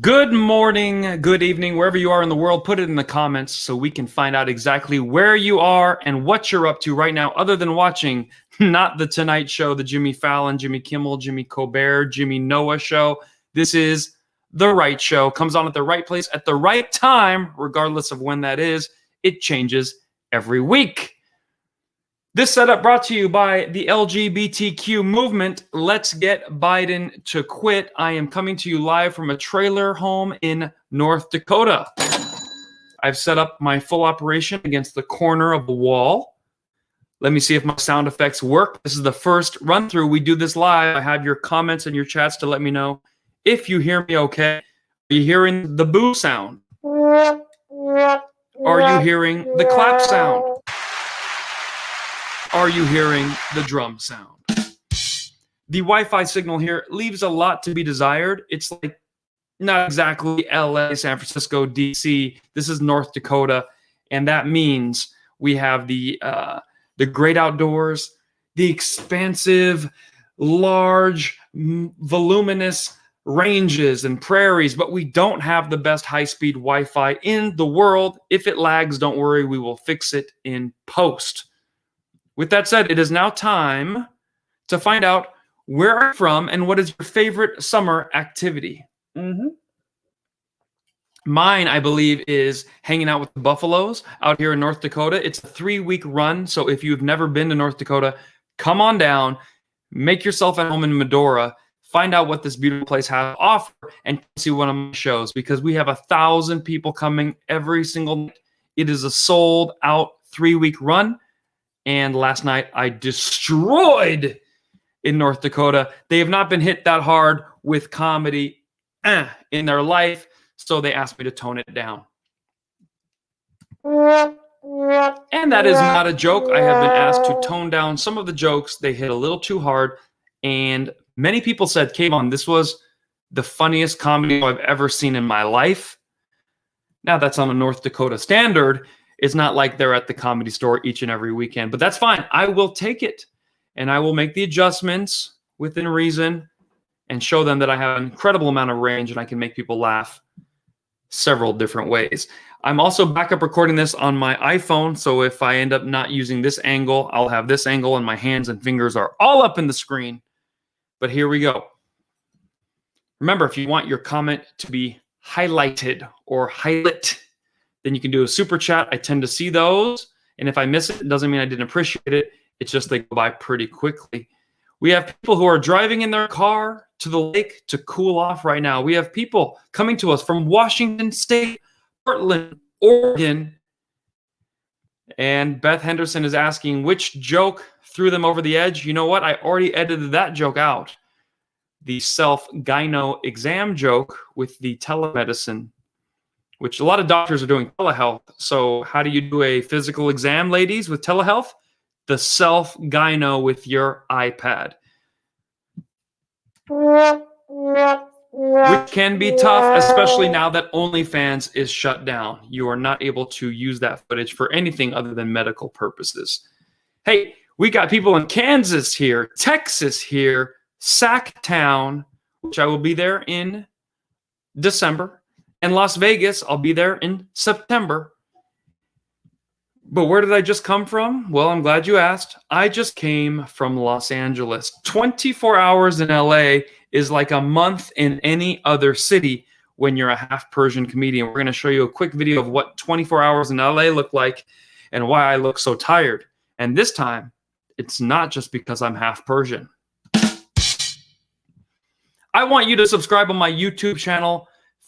Good morning, good evening, wherever you are in the world. Put it in the comments so we can find out exactly where you are and what you're up to right now, other than watching not the Tonight Show, the Jimmy Fallon, Jimmy Kimmel, Jimmy Colbert, Jimmy Noah show. This is The Right Show. Comes on at the right place at the right time, regardless of when that is. It changes every week. This setup brought to you by the LGBTQ movement. Let's get Biden to quit. I am coming to you live from a trailer home in North Dakota. I've set up my full operation against the corner of the wall. Let me see if my sound effects work. This is the first run through. We do this live. I have your comments and your chats to let me know if you hear me okay. Are you hearing the boo sound? Are you hearing the clap sound? Are you hearing the drum sound? The Wi-Fi signal here leaves a lot to be desired. It's like not exactly LA, San Francisco, DC. This is North Dakota, and that means we have the great outdoors, the expansive, large, voluminous ranges and prairies, but we don't have the best high-speed Wi-Fi in the world. If it lags, don't worry, we will fix it in post. With that said, it is now time to find out where I'm from and what is your favorite summer activity. Mine, I believe, is hanging out with the buffaloes out here in North Dakota. It's a 3-week run, so if you've never been to North Dakota, come on down, make yourself at home in Medora, find out what this beautiful place has to offer, and see one of my shows, because we have 1,000 people coming every single night. It is a sold-out 3-week run, and last night I destroyed in North Dakota. They have not been hit that hard with comedy in their life, so they asked me to tone it down. And that is not a joke. I have been asked to tone down some of the jokes. They hit a little too hard, and many people said, Kayvon, this was the funniest comedy I've ever seen in my life. Now, that's on a North Dakota standard. It's not like they're at the Comedy Store each and every weekend, but that's fine. I will take it, and I will make the adjustments within reason and show them that I have an incredible amount of range and I can make people laugh several different ways. I'm also backup recording this on my iPhone, so if I end up not using this angle, I'll have this angle and my hands and fingers are all up in the screen. But here we go. Remember, if you want your comment to be highlighted or highlight, then you can do a super chat. I tend to see those, and if I miss it, it doesn't mean I didn't appreciate it. It's just they go by pretty quickly. We have people who are driving in their car to the lake to cool off right now. We have people coming to us from Washington State, Portland, Oregon. And Beth Henderson is asking, which joke threw them over the edge? You know what? I already edited that joke out. The self-gyno exam joke with the telemedicine, which a lot of doctors are doing telehealth. So how do you do a physical exam, ladies, with telehealth? The self-gyno with your iPad. Which can be tough, especially now that OnlyFans is shut down. You are not able to use that footage for anything other than medical purposes. Hey, we got people in Kansas here, Texas here, Sacktown, which I will be there in December, and Las Vegas, I'll be there in September. But where did I just come from? Well, I'm glad you asked. I just came from Los Angeles. 24 hours in LA is like a month in any other city when you're a half Persian comedian. We're going to show you a quick video of what 24 hours in LA look like and why I look so tired. And this time, it's not just because I'm half Persian. I want you to subscribe on my YouTube channel,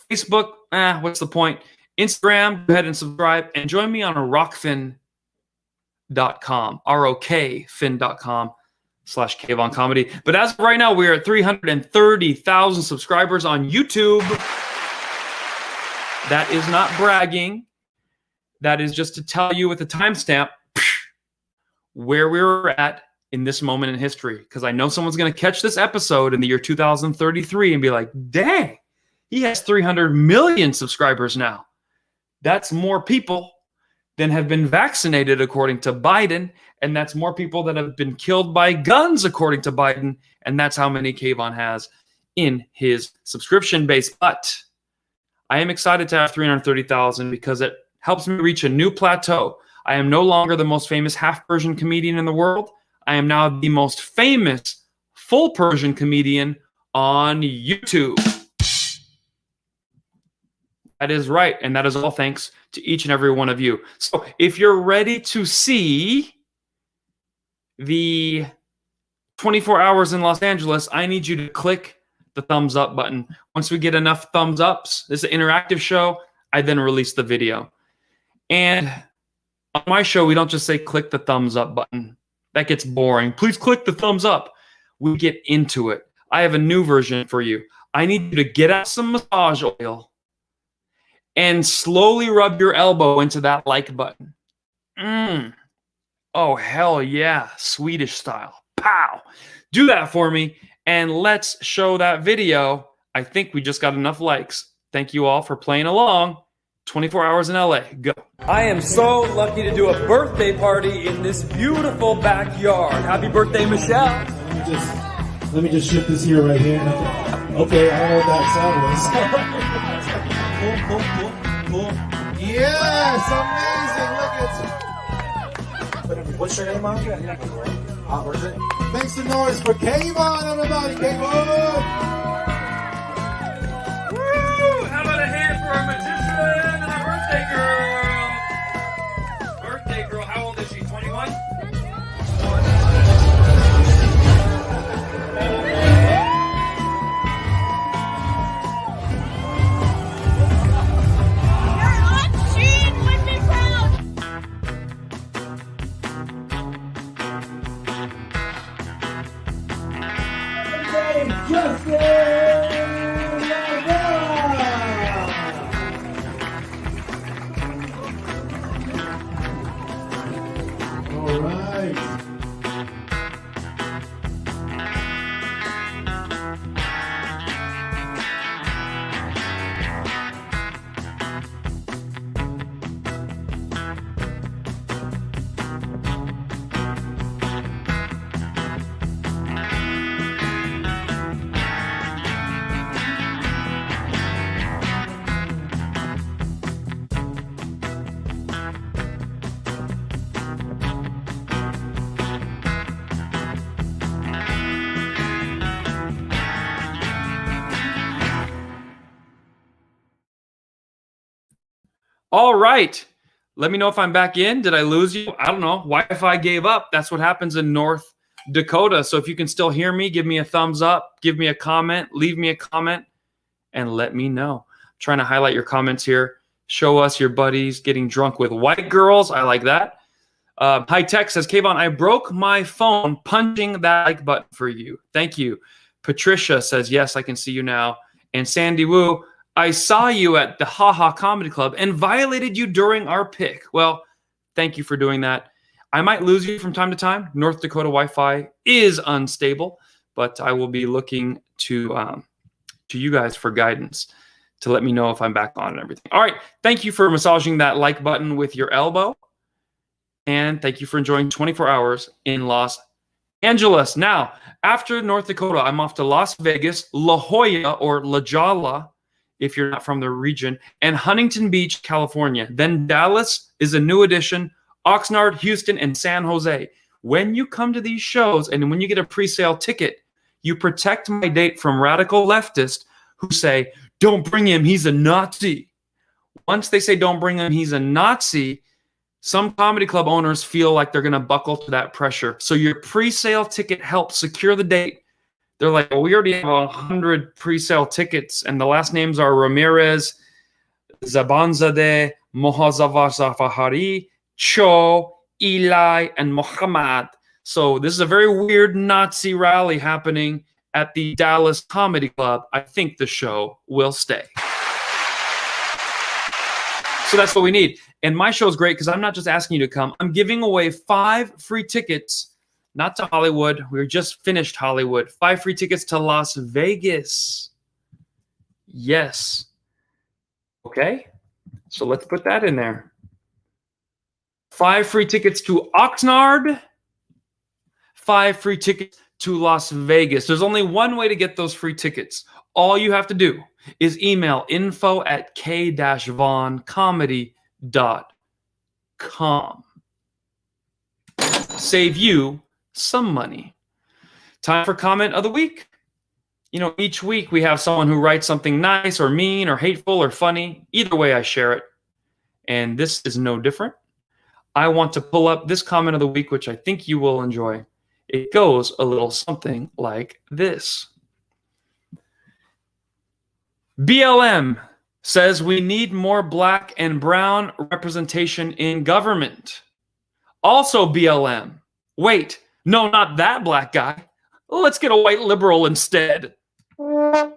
Facebook, what's the point? Instagram, go ahead and subscribe, and join me on rockfin.com, rockfin.com/KvonComedy. But as of right now, we are at 330,000 subscribers on YouTube. That is not bragging. That is just to tell you with a timestamp where we were at in this moment in history. Because I know someone's going to catch this episode in the year 2033 and be like, dang, he has 300 million subscribers now. That's more people than have been vaccinated, according to Biden. And that's more people that have been killed by guns, according to Biden. And that's how many Kayvon has in his subscription base. But I am excited to have 330,000 because it helps me reach a new plateau. I am no longer the most famous half Persian comedian in the world. I am now the most famous full Persian comedian on YouTube. That is right, and that is all thanks to each and every one of you. So if you're ready to see the 24 hours in Los Angeles, I need you to click the thumbs up button. Once we get enough thumbs ups, this is an interactive show, I then release the video. And on my show, we don't just say click the thumbs up button. That gets boring. Please click the thumbs up. We get into it. I have a new version for you. I need you to get out some massage oil and slowly rub your elbow into that like button. Oh, hell yeah. Swedish style. Pow. Do that for me, and let's show that video. I think we just got enough likes. Thank you all for playing along. 24 hours in LA. Go. I am so lucky to do a birthday party in this beautiful backyard. Happy birthday, Michelle. Let me just shift this here right here. Okay, I don't know what that sound was. Cool. Yes, amazing. Look at. What's your name, Mom? Where's it? Make some noise for Kvon, everybody. Kvon. Woo! How about a hand for our magician and our birthday girl? Birthday girl, how old is she? 21? All right. All right. Let me know if I'm back in. Did I lose you? I don't know. Wi-Fi gave up. That's what happens in North Dakota. So if you can still hear me, give me a thumbs up, give me a comment, leave me a comment, and let me know. I'm trying to highlight your comments here. Show us your buddies getting drunk with white girls. I like that. High Tech says, Kvon, I broke my phone punching that like button for you. Thank you. Patricia says, yes, I can see you now. And Sandy Woo, I saw you at the Haha Comedy Club and violated you during our pick. Well, thank you for doing that. I might lose you from time to time. North Dakota Wi-Fi is unstable, but I will be looking to you guys for guidance to let me know if I'm back on and everything. All right. Thank you for massaging that like button with your elbow. And thank you for enjoying 24 hours in Los Angeles. Now, after North Dakota, I'm off to Las Vegas, La Jolla or La Jolla, if you're not from the region, and Huntington Beach, California. Then Dallas is a new addition, Oxnard, Houston, and San Jose. When you come to these shows and when you get a pre-sale ticket, you protect my date from radical leftists who say, don't bring him, he's a Nazi. Once they say don't bring him, he's a Nazi, some comedy club owners feel like they're going to buckle to that pressure. So your pre-sale ticket helps secure the date. They're like, well, we already have 100 pre-sale tickets, and the last names are Ramirez, Zabanzadeh, Mohazavazafahari, Cho, Eli, and Muhammad. So this is a very weird Nazi rally happening at the Dallas Comedy Club. I think the show will stay. So that's what we need. And my show is great because I'm not just asking you to come. I'm giving away 5 free tickets. Not to Hollywood. We just finished Hollywood. 5 free tickets to Las Vegas. Yes. Okay. So let's put that in there. 5 free tickets to Oxnard. 5 free tickets to Las Vegas. There's only one way to get those free tickets. All you have to do is email info@KvonComedy.com. Save you some money. Time for comment of the week. You know, each week we have someone who writes something nice or mean or hateful or funny. Either way, I share it. And this is no different. I want to pull up this comment of the week, which I think you will enjoy. It goes a little something like this. BLM says we need more black and brown representation in government. Also BLM. Wait, no, not that black guy. Let's get a white liberal instead. If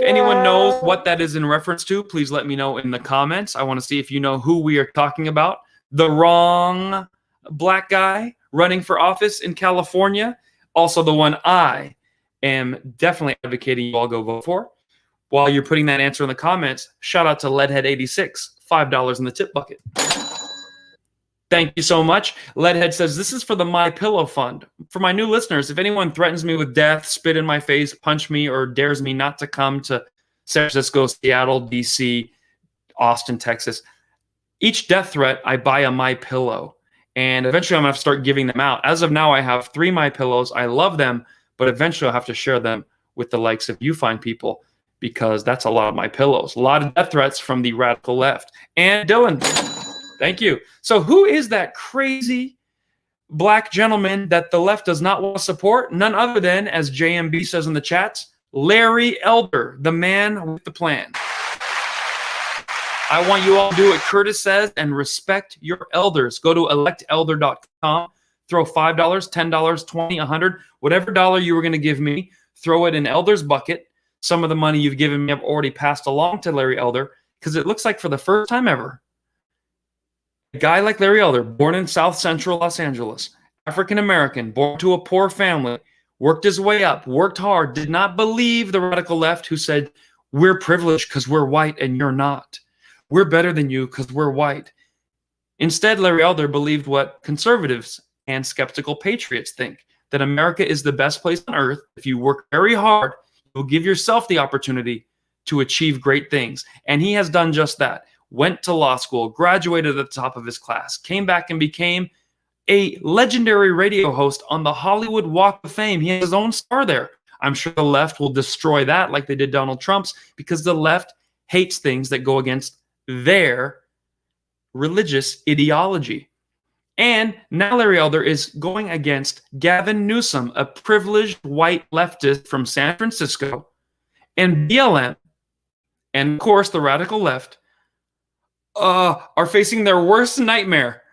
anyone knows what that is in reference to, please let me know in the comments. I want to see if you know who we are talking about. The wrong black guy running for office in California. Also the one I am definitely advocating you all go vote for. While you're putting that answer in the comments, shout out to Leadhead86, $5 in the tip bucket. Thank you so much. Leadhead says, this is for the My Pillow Fund. For my new listeners, if anyone threatens me with death, spit in my face, punch me, or dares me not to come to San Francisco, Seattle, DC, Austin, Texas, each death threat, I buy a My Pillow. And eventually I'm going to have to start giving them out. As of now, I have 3 My Pillows. I love them, but eventually I'll have to share them with the likes of you fine people, because that's a lot of My Pillows. A lot of death threats from the radical left. And Dylan, thank you. So who is that crazy black gentleman that the left does not want to support? None other than, as JMB says in the chats, Larry Elder, the man with the plan. I want you all to do what Curtis says and respect your elders. Go to electelder.com, throw $5, $10, $20, $100, whatever dollar you were going to give me, throw it in Elder's bucket. Some of the money you've given me I've already passed along to Larry Elder, because it looks like for the first time ever, a guy like Larry Elder, born in South Central Los Angeles, African-American, born to a poor family, worked his way up, worked hard, did not believe the radical left who said, we're privileged because we're white and you're not. We're better than you because we're white. Instead, Larry Elder believed what conservatives and skeptical patriots think, that America is the best place on earth. If you work very hard, you'll give yourself the opportunity to achieve great things. And he has done just that. Went to law school, graduated at the top of his class, came back and became a legendary radio host on the Hollywood Walk of Fame. He has his own star there. I'm sure the left will destroy that like they did Donald Trump's, because the left hates things that go against their religious ideology. And now Larry Elder is going against Gavin Newsom, a privileged white leftist from San Francisco, and BLM, and of course the radical left, are facing their worst nightmare.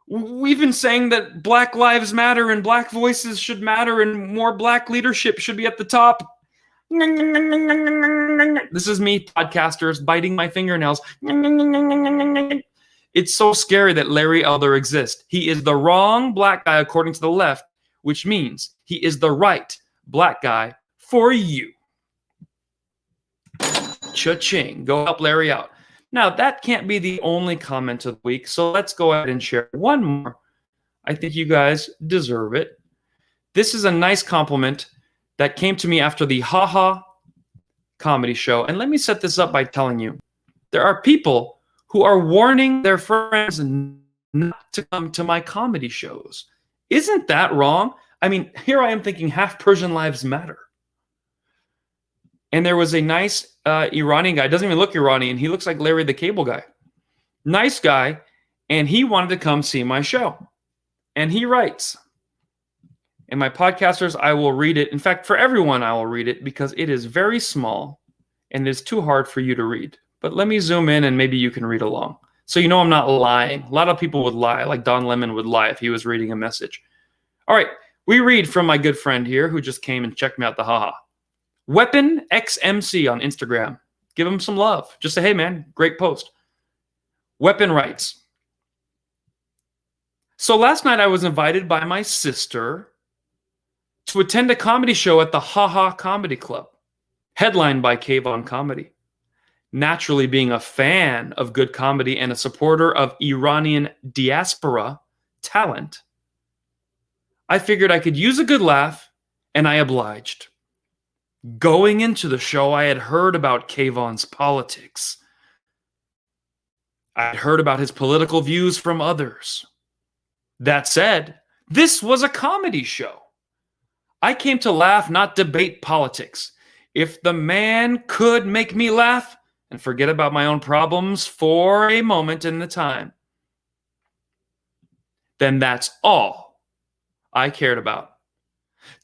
We've been saying that Black Lives Matter and Black voices should matter and more Black leadership should be at the top. This is me, podcasters, biting my fingernails. It's so scary that Larry Elder exists. He is the wrong black guy according to the left, which means he is the right black guy for you. Cha-ching. Go help Larry out. Now, that can't be the only comment of the week, so let's go ahead and share one more. I think you guys deserve it. This is a nice compliment that came to me after the Haha comedy show. And let me set this up by telling you, there are people who are warning their friends not to come to my comedy shows. Isn't that wrong? I mean, here I am thinking half Persian lives matter. And there was a nice Iranian guy, doesn't even look Iranian. He looks like Larry the Cable Guy. Nice guy. And he wanted to come see my show. And he writes, and my podcasters, I will read it. In fact, for everyone, I will read it because it is very small and it is too hard for you to read. But let me zoom in and maybe you can read along. So you know I'm not lying. A lot of people would lie, like Don Lemon would lie if he was reading a message. All right, we read from my good friend here who just came and checked me out the haha. Weapon XMC on Instagram. Give him some love. Just say, hey man, great post. Weapon writes, so last night I was invited by my sister to attend a comedy show at the Haha Comedy Club, headlined by KvonComedy. Naturally, being a fan of good comedy and a supporter of Iranian diaspora talent, I figured I could use a good laugh, and I obliged. Going into the show, I had heard about Kayvon's politics. I had heard about his political views from others. That said, this was a comedy show. I came to laugh, not debate politics. If the man could make me laugh and forget about my own problems for a moment in the time, then that's all I cared about.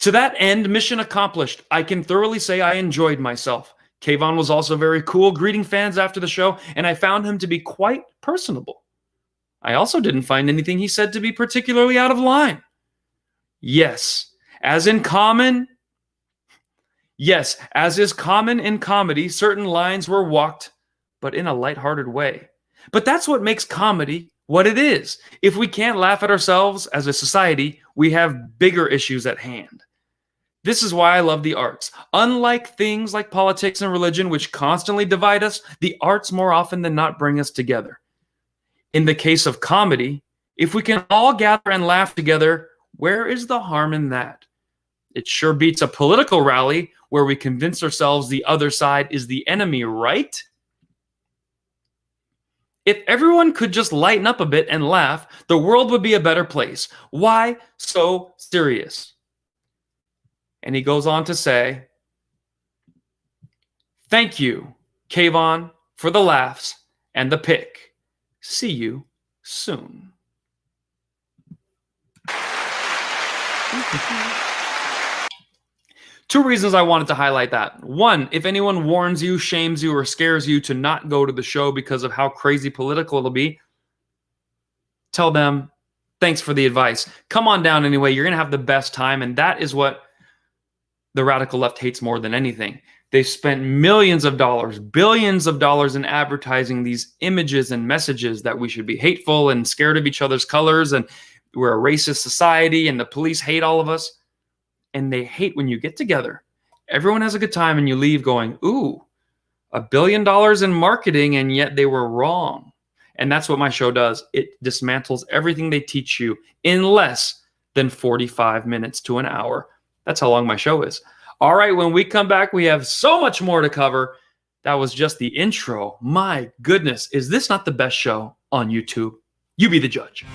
To that end, mission accomplished. I can thoroughly say I enjoyed myself. Kayvon was also very cool, greeting fans after the show, and I found him to be quite personable. I also didn't find anything he said to be particularly out of line. Yes, as is common in comedy, certain lines were walked, but in a lighthearted way. But that's what makes comedy what it is. If we can't laugh at ourselves as a society, we have bigger issues at hand. This is why I love the arts. Unlike things like politics and religion, which constantly divide us, the arts more often than not bring us together. In the case of comedy, if we can all gather and laugh together, where is the harm in that? It sure beats a political rally where we convince ourselves the other side is the enemy, right? If everyone could just lighten up a bit and laugh, the world would be a better place. Why so serious? And he goes on to say, thank you, Kvon, for the laughs and the pick. See you soon. Two reasons I wanted to highlight that. One, if anyone warns you, shames you, or scares you to not go to the show because of how crazy political it'll be, tell them, thanks for the advice. Come on down anyway. You're going to have the best time, and that is what the radical left hates more than anything. They've spent millions of dollars, billions of dollars in advertising these images and messages that we should be hateful and scared of each other's colors, and we're a racist society, and the police hate all of us. And they hate when you get together. Everyone has a good time and you leave going, ooh, $1 billion in marketing, and yet they were wrong. And that's what my show does. It dismantles everything they teach you in less than 45 minutes to an hour. That's how long my show is. All right, when we come back, we have so much more to cover. That was just the intro. My goodness, is this not the best show on YouTube? You be the judge.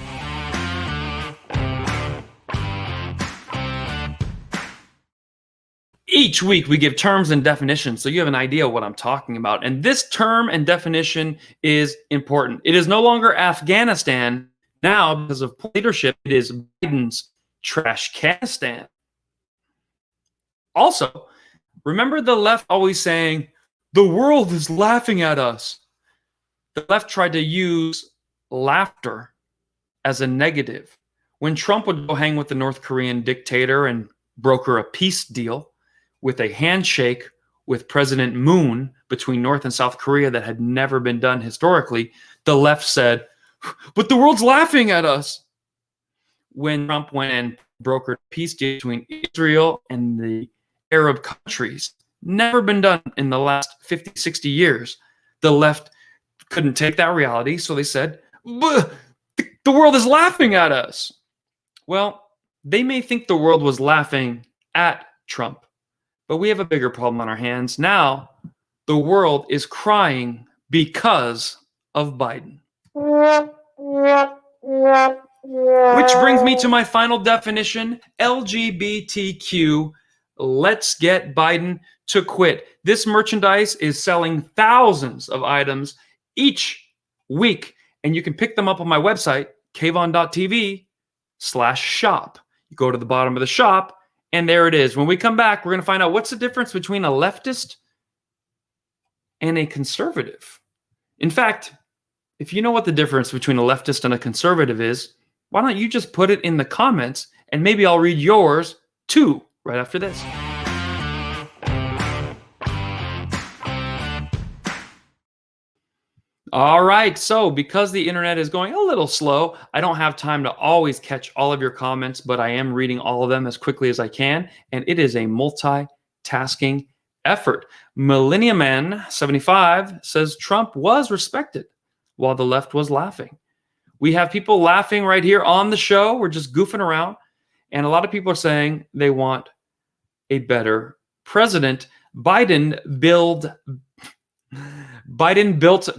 Each week we give terms and definitions so you have an idea of what I'm talking about. And this term and definition is important. It is no longer Afghanistan. Now, because of leadership, it is Biden's Trashcanistan. Also, remember the left always saying, the world is laughing at us. The left tried to use laughter as a negative. When Trump would go hang with the North Korean dictator and broker a peace deal, with a handshake with President Moon between North and South Korea that had never been done historically, the left said, but the world's laughing at us. When Trump went and brokered a peace deal between Israel and the Arab countries, never been done in the last 50, 60 years, the left couldn't take that reality, so they said, the world is laughing at us. Well, they may think the world was laughing at Trump, but we have a bigger problem on our hands. Now, the world is crying because of Biden. Which brings me to my final definition, LGBTQ. Let's get Biden to quit. This merchandise is selling thousands of items each week, and you can pick them up on my website, kvon.tv/shop. You go to the bottom of the shop, and there it is. When we come back, we're going to find out what's the difference between a leftist and a conservative. In fact, if you know what the difference between a leftist and a conservative is, why don't you just put it in the comments, and maybe I'll read yours too right after this. All right, so because the internet is going a little slow, I don't have time to always catch all of your comments, but I am reading all of them as quickly as I can, and it is a multitasking effort. Millennium Man 75 says Trump was respected while the left was laughing. We have people laughing right here on the show. We're just goofing around, and a lot of people are saying they want a better president. Biden built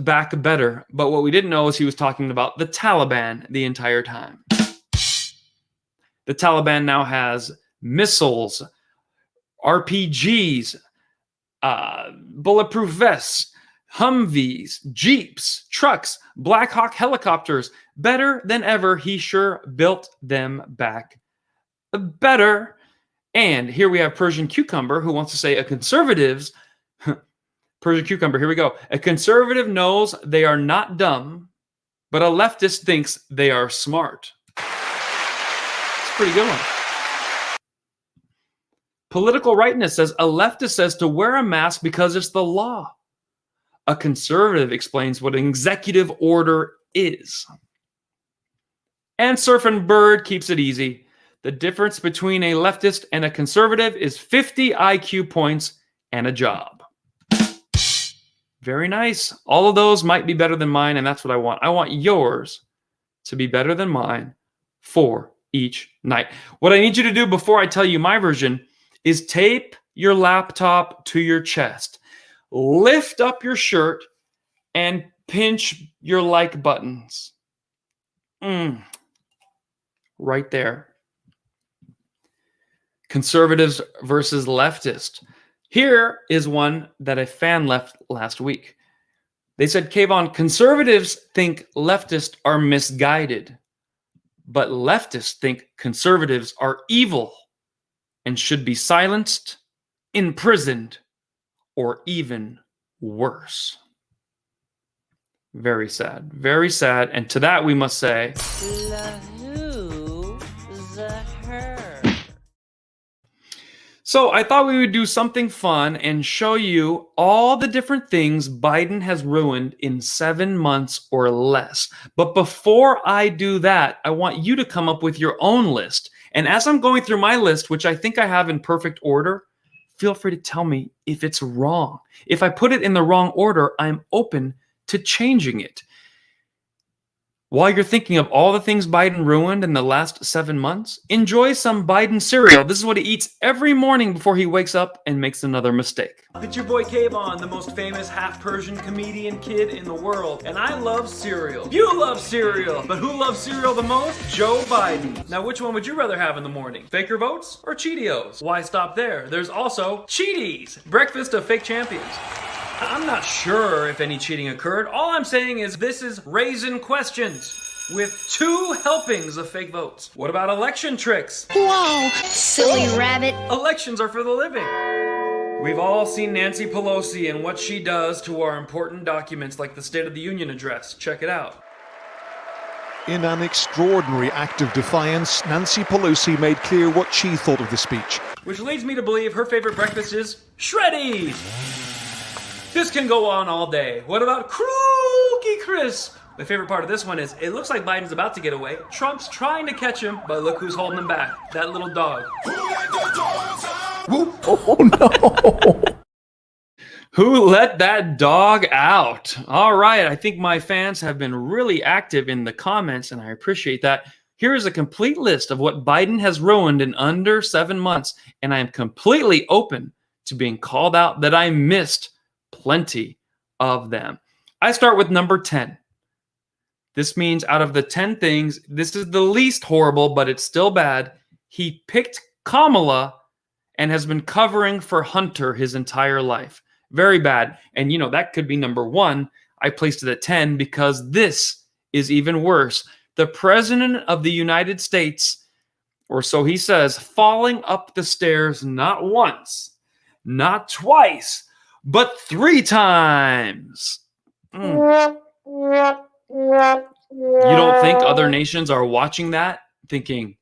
back better, but what we didn't know is he was talking about the Taliban the entire time. The Taliban now has missiles, RPGs, bulletproof vests, Humvees, Jeeps, trucks, Black Hawk helicopters. Better than ever. He sure built them back better. And here we have Persian Cucumber, who wants to say a conservative's Persian Cucumber, here we go. A conservative knows they are not dumb, but a leftist thinks they are smart. It's a pretty good one. Political rightness says a leftist says to wear a mask because it's the law. A conservative explains what an executive order is. And Surfing Bird keeps it easy. The difference between a leftist and a conservative is 50 IQ points and a job. Very nice. All of those might be better than mine, and that's what I want. I want yours to be better than mine for each night. What I need you to do before I tell you my version is tape your laptop to your chest. Lift up your shirt and pinch your like buttons. Right there. Conservatives versus leftists. Here is one that a fan left last week. They said, Kvon, conservatives think leftists are misguided, but leftists think conservatives are evil and should be silenced, imprisoned, or even worse. Very sad. Very sad. And to that we must say, the who, the her. So I thought we would do something fun and show you all the different things Biden has ruined in 7 months or less. But before I do that, I want you to come up with your own list. And as I'm going through my list, which I think I have in perfect order, feel free to tell me if it's wrong. If I put it in the wrong order, I'm open to changing it. While you're thinking of all the things Biden ruined in the last 7 months, enjoy some Biden cereal. This is what he eats every morning before he wakes up and makes another mistake. It's your boy Kvon, the most famous half Persian comedian kid in the world, and I love cereal. You love cereal, but who loves cereal the most? Joe Biden. Now, which one would you rather have in the morning? Faker votes or Cheetos? Why stop there? There's also Cheaties, breakfast of fake champions. I'm not sure if any cheating occurred. All I'm saying is this is Raisin Questions with 2 helpings of fake votes. What about election tricks? Whoa, silly rabbit. Elections are for the living. We've all seen Nancy Pelosi and what she does to our important documents like the State of the Union address. Check it out. In an extraordinary act of defiance, Nancy Pelosi made clear what she thought of the speech. Which leads me to believe her favorite breakfast is Shreddies. This can go on all day. What about Cookie Crisp? My favorite part of this one is it looks like Biden's about to get away. Trump's trying to catch him, but look who's holding him back. That little dog. Oh no! Who let that dog out? All right, I think my fans have been really active in the comments, and I appreciate that. Here is a complete list of what Biden has ruined in under 7 months, and I am completely open to being called out that I missed plenty of them. I start with number 10. This means out of the 10 things, this is the least horrible, but it's still bad. He picked Kamala and has been covering for Hunter his entire life. Very bad. And you know, that could be number 1. I placed it at 10 because this is even worse. The President of the United States, or so he says, falling up the stairs not once, not twice, but 3 times. You don't think other nations are watching that, thinking,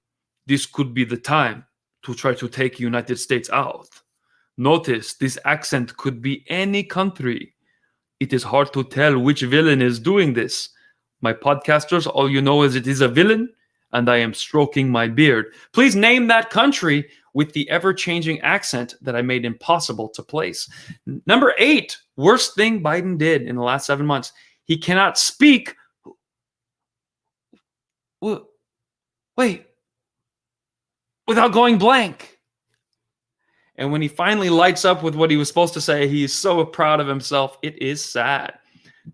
this could be the time to try to take United States out? Notice, this accent could be any country. It is hard to tell which villain is doing this. My podcasters, all you know is it is a villain, and I am stroking my beard. Please name that country with the ever-changing accent that I made impossible to place. Number 8, worst thing Biden did in the last 7 months. He cannot speak. Wait. Without going blank. And when he finally lights up with what he was supposed to say, he is so proud of himself. It is sad.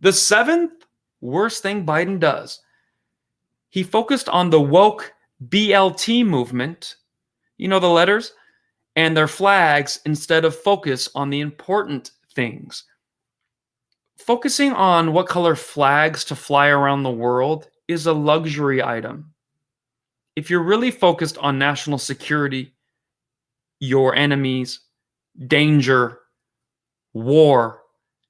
The 7th worst thing Biden does. He focused on the woke BLT movement, you know, the letters, and their flags instead of focus on the important things. Focusing on what color flags to fly around the world is a luxury item. If you're really focused on national security, your enemies, danger, war,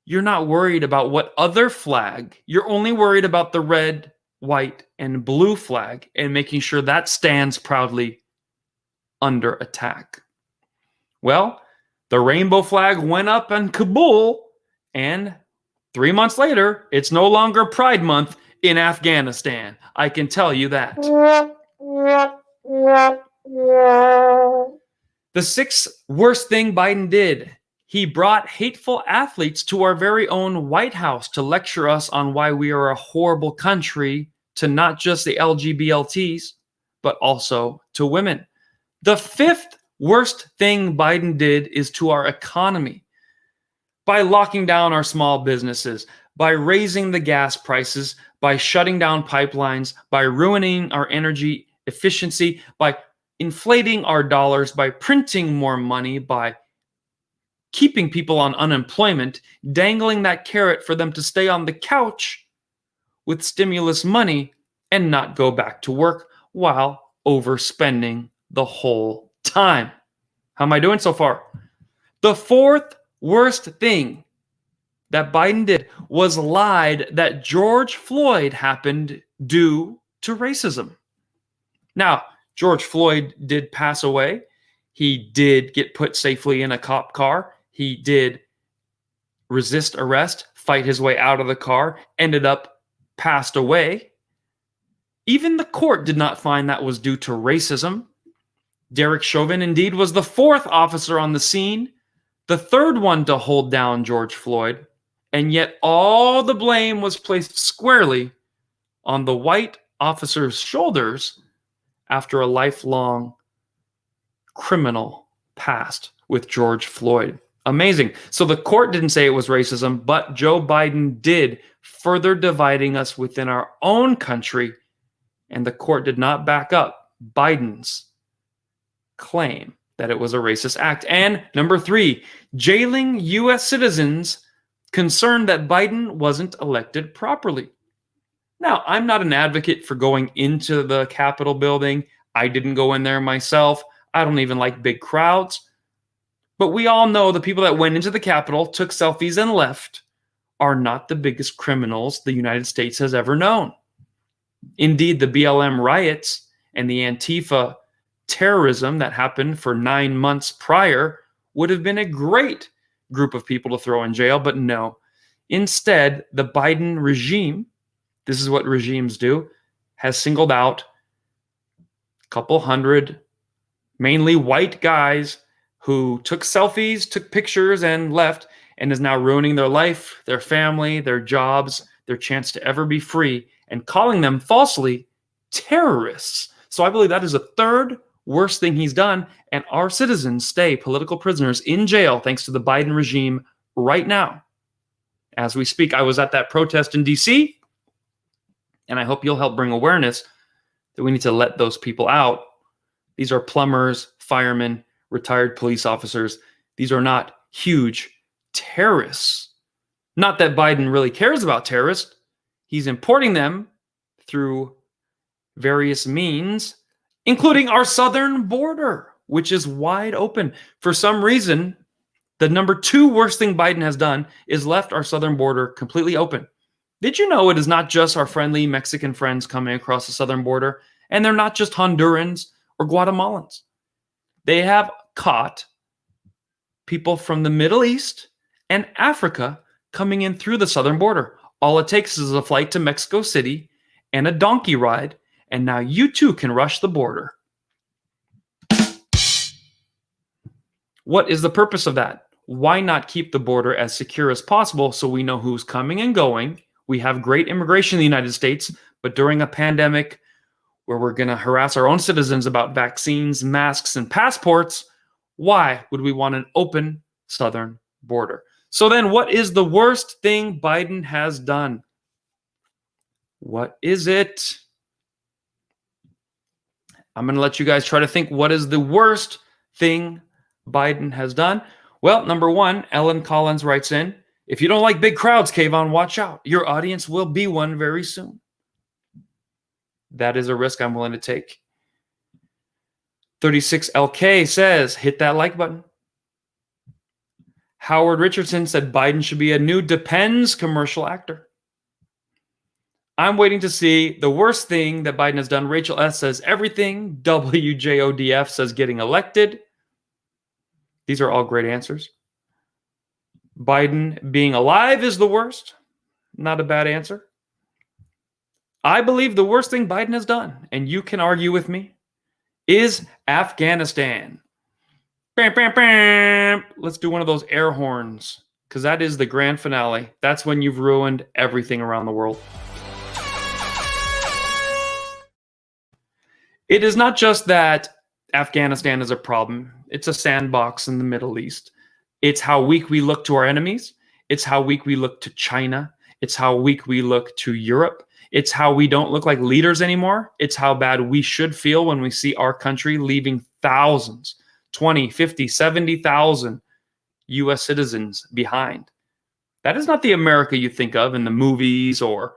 you're not worried about what other flag. You're only worried about the red, white, and blue flag and making sure that stands proudly under attack. Well, the rainbow flag went up in Kabul, and 3 months later, it's no longer Pride Month in Afghanistan. I can tell you that. The sixth worst thing Biden did. He brought hateful athletes to our very own White House to lecture us on why we are a horrible country to not just the LGBTs, but also to women. The fifth worst thing Biden did is to our economy. By locking down our small businesses, by raising the gas prices, by shutting down pipelines, by ruining our energy efficiency, by inflating our dollars, by printing more money, by keeping people on unemployment, dangling that carrot for them to stay on the couch with stimulus money and not go back to work while overspending the whole time. How am I doing so far? The fourth worst thing that Biden did was lied that George Floyd happened due to racism. Now, George Floyd did pass away. He did get put safely in a cop car. He did resist arrest, fight his way out of the car, ended up passed away. Even the court did not find that was due to racism. Derek Chauvin, indeed, was the fourth officer on the scene, the third one to hold down George Floyd, and yet all the blame was placed squarely on the white officer's shoulders after a lifelong criminal past with George Floyd. Amazing. So the court didn't say it was racism, but Joe Biden did, further dividing us within our own country, and the court did not back up Biden's claim that it was a racist act. And number three, jailing U.S. citizens concerned that Biden wasn't elected properly. Now, I'm not an advocate for going into the Capitol building. I didn't go in there myself. I don't even like big crowds. But we all know the people that went into the Capitol, took selfies, and left are not the biggest criminals the United States has ever known. Indeed, the BLM riots and the Antifa terrorism that happened for 9 months prior would have been a great group of people to throw in jail, but no. Instead, the Biden regime, this is what regimes do, has singled out a couple hundred, mainly white guys who took selfies, took pictures, and left, and is now ruining their life, their family, their jobs, their chance to ever be free, and calling them falsely terrorists. So I believe that is the third worst thing he's done, and our citizens stay political prisoners in jail thanks to the Biden regime right now. As we speak, I was at that protest in D.C., and I hope you'll help bring awareness that we need to let those people out. These are plumbers, firemen, retired police officers. These are not huge terrorists. Not that Biden really cares about terrorists. He's importing them through various means, including our southern border, which is wide open. For some reason, the number two worst thing Biden has done is left our southern border completely open. Did you know it is not just our friendly Mexican friends coming across the southern border, and they're not just Hondurans or Guatemalans. They have caught people from the Middle East and Africa coming in through the southern border. All it takes is a flight to Mexico City and a donkey ride, and now you too can rush the border. What is the purpose of that? Why not keep the border as secure as possible so we know who's coming and going? We have great immigration in the United States, but during a pandemic where we're going to harass our own citizens about vaccines, masks, and passports, why would we want an open southern border? So then what is the worst thing Biden has done? What is it? I'm going to let you guys try to think what is the worst thing Biden has done. Well, number one, Ellen Collins writes in, if you don't like big crowds, Kayvon, watch out. Your audience will be one very soon. That is a risk I'm willing to take. 36LK says, hit that like button. Howard Richardson said Biden should be a new Depends commercial actor. I'm waiting to see the worst thing that Biden has done. Rachel S. says everything. WJODF says getting elected. These are all great answers. Biden being alive is the worst. Not a bad answer. I believe the worst thing Biden has done, and you can argue with me, is Afghanistan. Bam, bam, bam. Let's do one of those air horns, because that is the grand finale. That's when you've ruined everything around the world. It is not just that Afghanistan is a problem. It's a sandbox in the Middle East. It's how weak we look to our enemies. It's how weak we look to China. It's how weak we look to Europe. It's how we don't look like leaders anymore. It's how bad we should feel when we see our country leaving thousands, 20, 50, 70,000 U.S. citizens behind. That is not the America you think of in the movies, or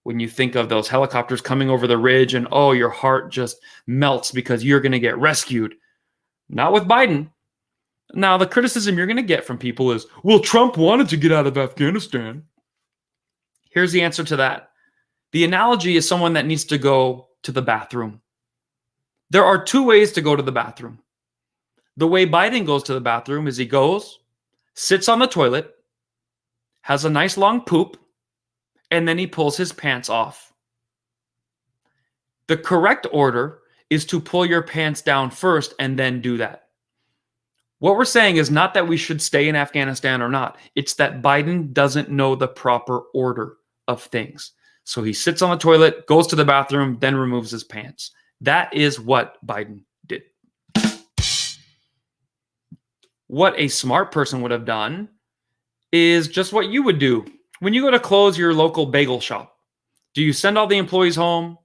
when you think of those helicopters coming over the ridge and, oh, your heart just melts because you're going to get rescued. Not with Biden. Now, the criticism you're going to get from people is, well, Trump wanted to get out of Afghanistan. Here's the answer to that. The analogy is someone that needs to go to the bathroom. There are two ways to go to the bathroom. The way Biden goes to the bathroom is he goes, sits on the toilet, has a nice long poop, and then he pulls his pants off. The correct order is to pull your pants down first and then do that. What we're saying is not that we should stay in Afghanistan or not. It's that Biden doesn't know the proper order of things. So he sits on the toilet, goes to the bathroom, then removes his pants. That is what Biden did. What a smart person would have done is just what you would do. When you go to close your local bagel shop, do you send all the employees home,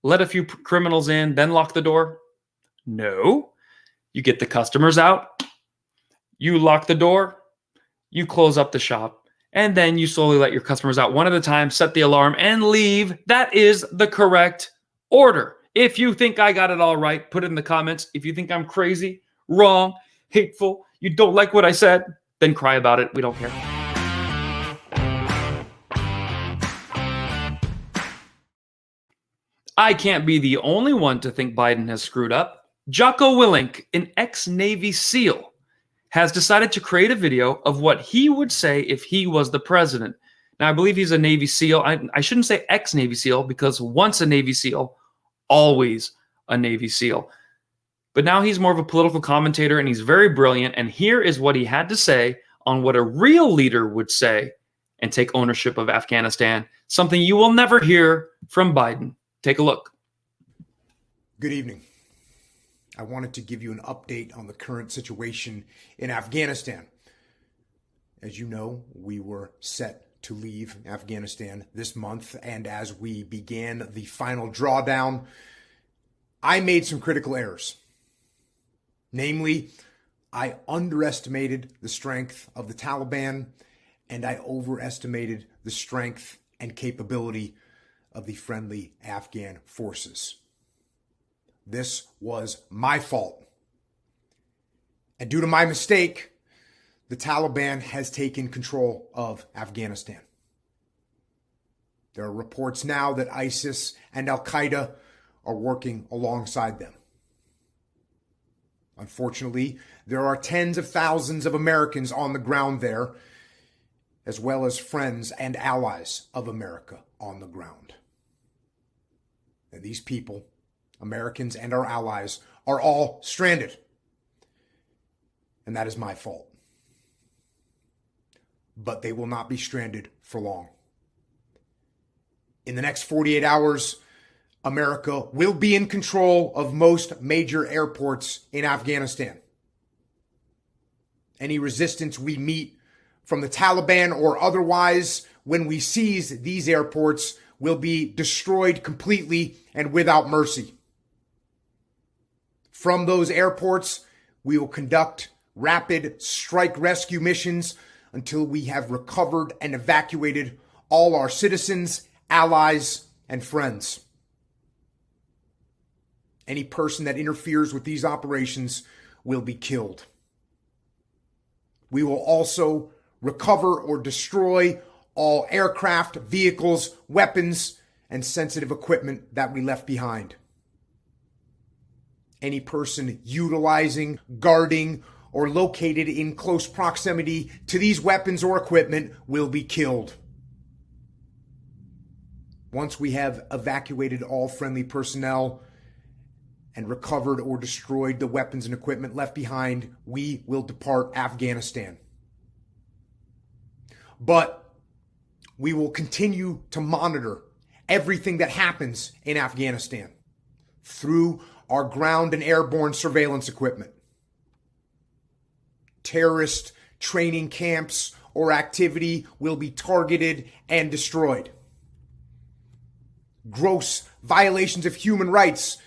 let a few criminals in, then lock the door? No. You get the customers out, you lock the door, you close up the shop, and then you slowly let your customers out one at a time, set the alarm, and leave. That is the correct order. If you think I got it all right, put it in the comments. If you think I'm crazy, wrong, hateful, you don't like what I said, then cry about it. We don't care. I can't be the only one to think Biden has screwed up. Jocko Willink, an ex-Navy SEAL, has decided to create a video of what he would say if he was the president. Now, I believe he's a Navy SEAL. I shouldn't say ex-Navy SEAL, because once a Navy SEAL, always a Navy SEAL. But now he's more of a political commentator, and he's very brilliant. And here is what he had to say on what a real leader would say and take ownership of Afghanistan, something you will never hear from Biden. Take a look. Good evening. I wanted to give you an update on the current situation in Afghanistan. As you know, we were set to leave Afghanistan this month, and as we began the final drawdown, I made some critical errors. Namely, I underestimated the strength of the Taliban, and I overestimated the strength and capability of the friendly Afghan forces. This was my fault. And due to my mistake, the Taliban has taken control of Afghanistan. There are reports now that ISIS and Al-Qaeda are working alongside them. Unfortunately, there are tens of thousands of Americans on the ground there, as well as friends and allies of America on the ground. And these people, Americans and our allies, are all stranded. And that is my fault. But they will not be stranded for long. In the next 48 hours, America will be in control of most major airports in Afghanistan. Any resistance we meet from the Taliban or otherwise when we seize these airports will be destroyed completely and without mercy. From those airports, we will conduct rapid strike rescue missions until we have recovered and evacuated all our citizens, allies, and friends. Any person that interferes with these operations will be killed. We will also recover or destroy all aircraft, vehicles, weapons, and sensitive equipment that we left behind. Any person utilizing, guarding, or located in close proximity to these weapons or equipment will be killed. Once we have evacuated all friendly personnel and recovered or destroyed the weapons and equipment left behind, we will depart Afghanistan. But we will continue to monitor everything that happens in Afghanistan through our ground and airborne surveillance equipment. Terrorist training camps or activity will be targeted and destroyed. Gross violations of human rights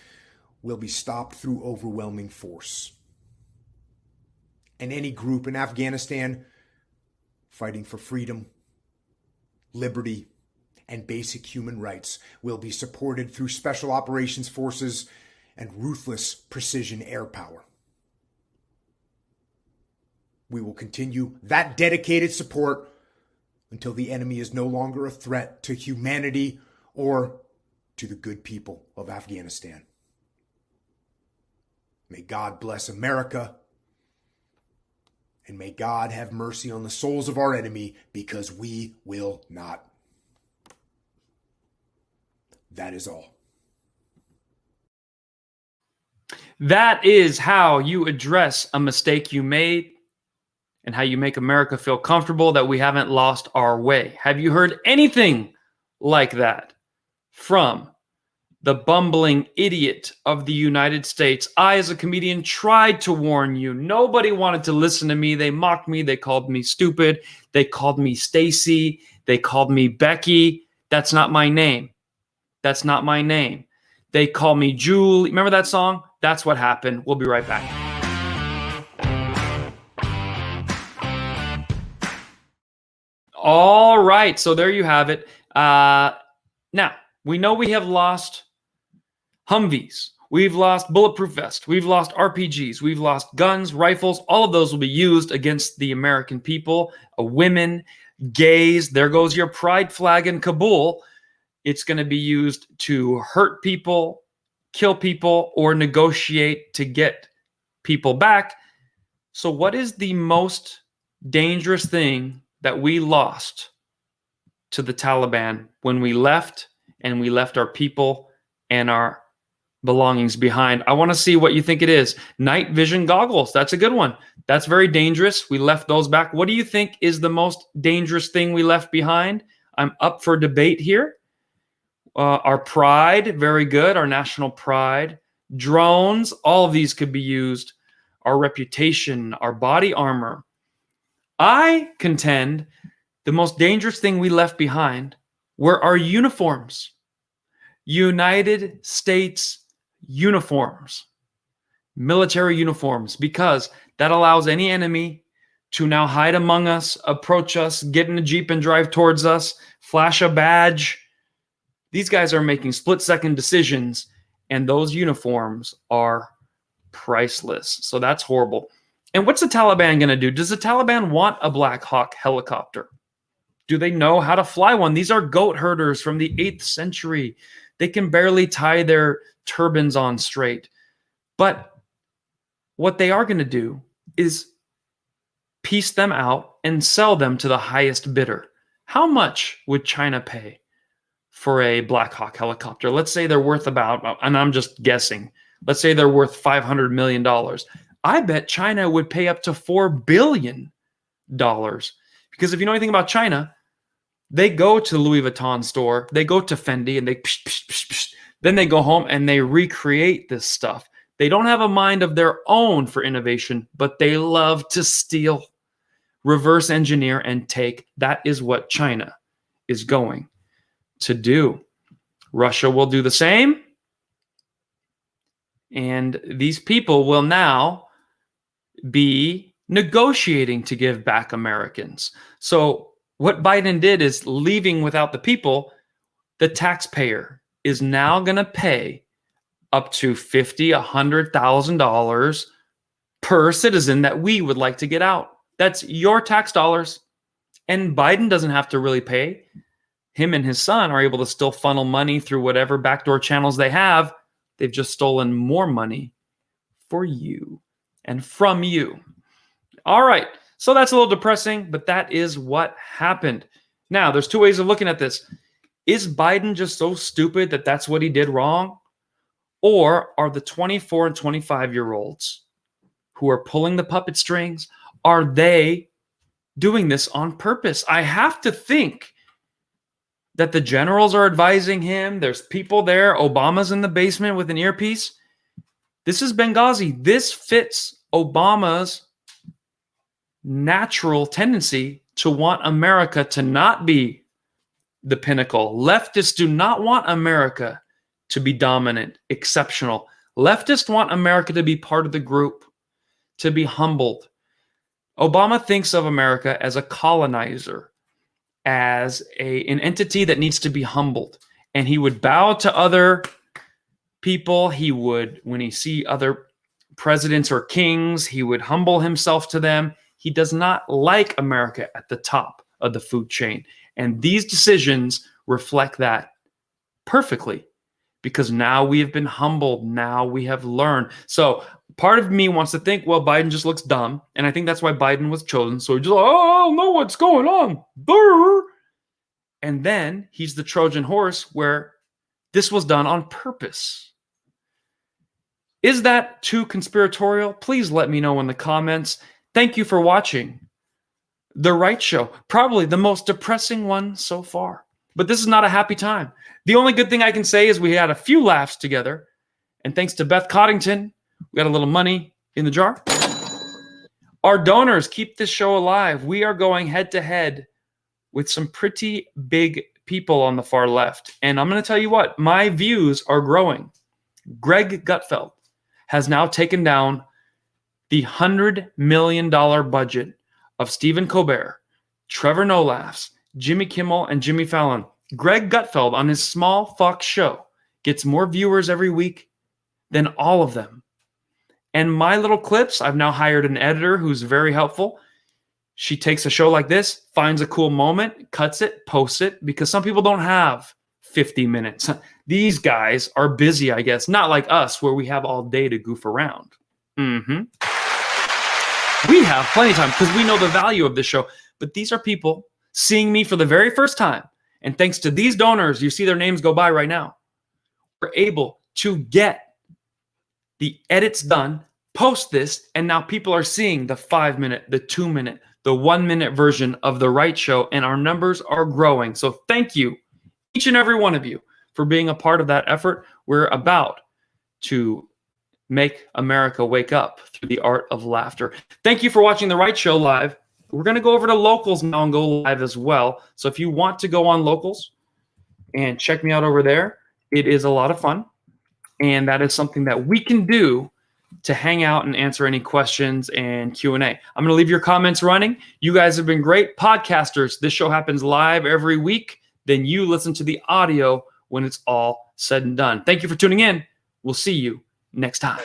will be stopped through overwhelming force. And any group in Afghanistan fighting for freedom, liberty, and basic human rights will be supported through special operations forces and ruthless precision air power. We will continue that dedicated support until the enemy is no longer a threat to humanity or to the good people of Afghanistan. May God bless America, and may God have mercy on the souls of our enemy, because we will not. That is all. That is how you address a mistake you made and how you make America feel comfortable that we haven't lost our way. Have you heard anything like that from the bumbling idiot of the United States? I, as a comedian, tried to warn you. Nobody wanted to listen to me. They mocked me. They called me stupid. They called me Stacy. They called me Becky. That's not my name. That's not my name. They call me Julie. Remember that song? That's what happened. We'll be right back. All right. So there you have it. Now, we know we have lost Humvees. We've lost bulletproof vests. We've lost RPGs. We've lost guns, rifles. All of those will be used against the American people, women, gays. There goes your pride flag in Kabul. It's going to be used to hurt people, kill people, or negotiate to get people back. So what is the most dangerous thing that we lost to the Taliban when we left, and we left our people and our belongings behind? I want to see what you think it is. Night vision goggles. That's a good one. That's very dangerous. We left those back. What do you think is the most dangerous thing we left behind? I'm up for debate here. Our pride, very good. Our national pride. Drones, all of these could be used. Our reputation, our body armor. I contend the most dangerous thing we left behind were our uniforms. United States uniforms. Military uniforms, because that allows any enemy to now hide among us, approach us, get in a Jeep and drive towards us, flash a badge. These guys are making split-second decisions, and those uniforms are priceless. So that's horrible. And what's the Taliban going to do? Does the Taliban want a Black Hawk helicopter? Do they know how to fly one? These are goat herders from the 8th century. They can barely tie their turbans on straight. But what they are going to do is piece them out and sell them to the highest bidder. How much would China pay for a Black Hawk helicopter? Let's say they're worth about, and I'm just guessing, let's say they're worth $500 million. I bet China would pay up to $4 billion. Because if you know anything about China, they go to the Louis Vuitton store, they go to Fendi, and then they go home and they recreate this stuff. They don't have a mind of their own for innovation, but they love to steal, reverse engineer, and take. That is what China is going to do. Russia will do the same. And these people will now be negotiating to give back Americans. So what Biden did is leaving without the people. The taxpayer is now going to pay up to $50,000, $100,000 per citizen that we would like to get out. That's your tax dollars. And Biden doesn't have to really pay. Him and his son are able to still funnel money through whatever backdoor channels they have. They've just stolen more money for you and from you. All right. So that's a little depressing, but that is what happened. Now, there's two ways of looking at this. Is Biden just so stupid that that's what he did wrong? Or are the 24 and 25-year-olds who are pulling the puppet strings, are they doing this on purpose? I have to think that the generals are advising him. There's people there. Obama's in the basement with an earpiece. This is Benghazi. This fits Obama's natural tendency to want America to not be the pinnacle. Leftists do not want America to be dominant, exceptional. Leftists want America to be part of the group, to be humbled. Obama thinks of America as a colonizer, as an entity that needs to be humbled. And he would bow to other people. He would, when he see other presidents or kings, he would humble himself to them. He does not like America at the top of the food chain. And these decisions reflect that perfectly, because now we have been humbled. Now we have learned. So part of me wants to think, well, Biden just looks dumb. And I think that's why Biden was chosen. So he's just like, oh, I don't know what's going on. Brr. And then he's the Trojan horse where this was done on purpose. Is that too conspiratorial? Please let me know in the comments. Thank you for watching The Right Show. Probably the most depressing one so far. But this is not a happy time. The only good thing I can say is we had a few laughs together. And thanks to Beth Coddington, we got a little money in the jar. Our donors keep this show alive. We are going head to head with some pretty big people on the far left. And I'm going to tell you what, my views are growing. Greg Gutfeld has now taken down the $100 million budget of Stephen Colbert, Trevor Noah, Jimmy Kimmel, and Jimmy Fallon. Greg Gutfeld on his small fuck show gets more viewers every week than all of them. And my little clips, I've now hired an editor who's very helpful. She takes a show like this, finds a cool moment, cuts it, posts it, because some people don't have 50 minutes. These guys are busy, I guess, not like us where we have all day to goof around. We have plenty of time because we know the value of this show. But these are people seeing me for the very first time. And thanks to these donors, you see their names go by right now, we're able to get the edits done, post this, and now people are seeing the 5-minute, the 2-minute, the 1-minute version of The Right Show, and our numbers are growing. So thank you, each and every one of you, for being a part of that effort. We're about to make America wake up through the art of laughter. Thank you for watching The Right Show live. We're going to go over to Locals now and go live as well. So if you want to go on Locals and check me out over there, it is a lot of fun. And that is something that we can do to hang out and answer any questions and Q&A. I'm going to leave your comments running. You guys have been great. Podcasters, this show happens live every week. Then you listen to the audio when it's all said and done. Thank you for tuning in. We'll see you next time.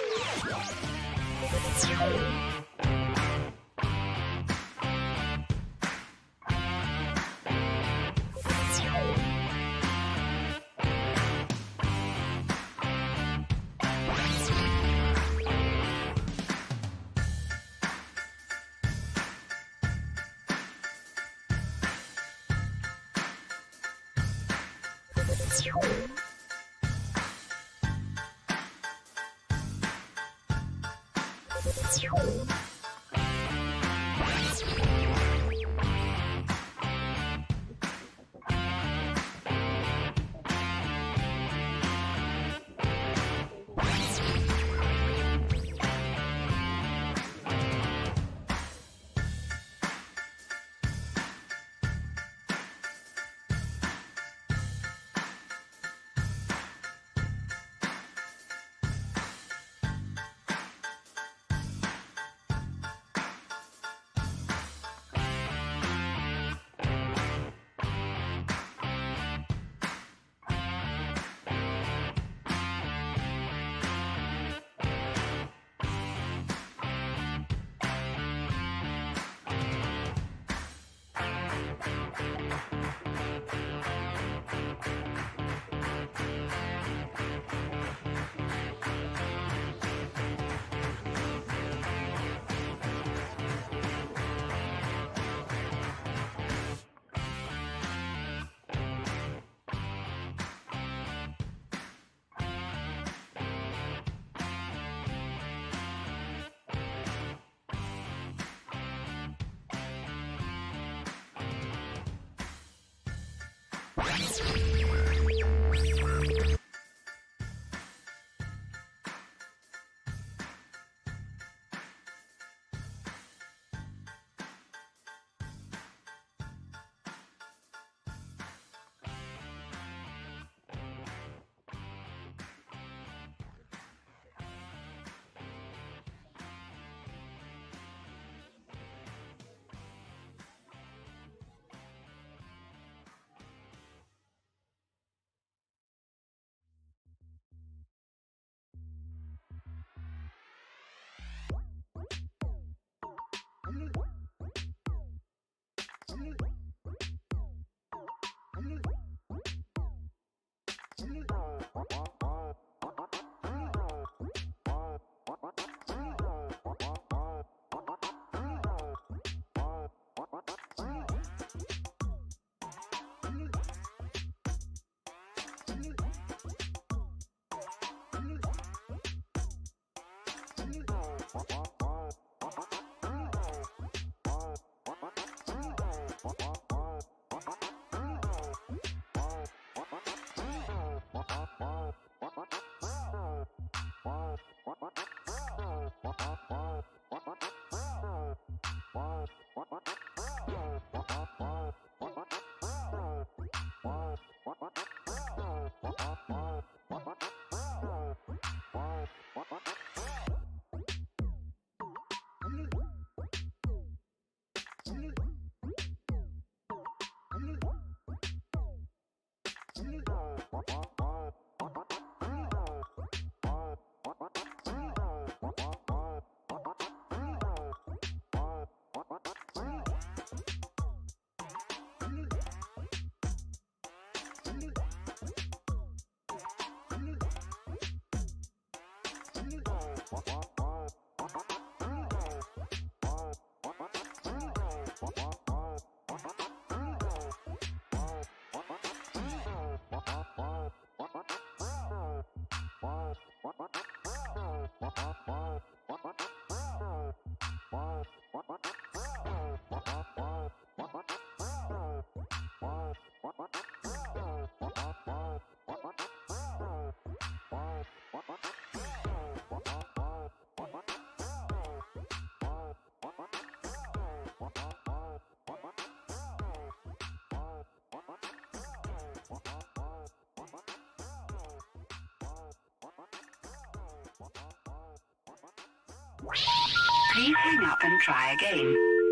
Please hang up and try again.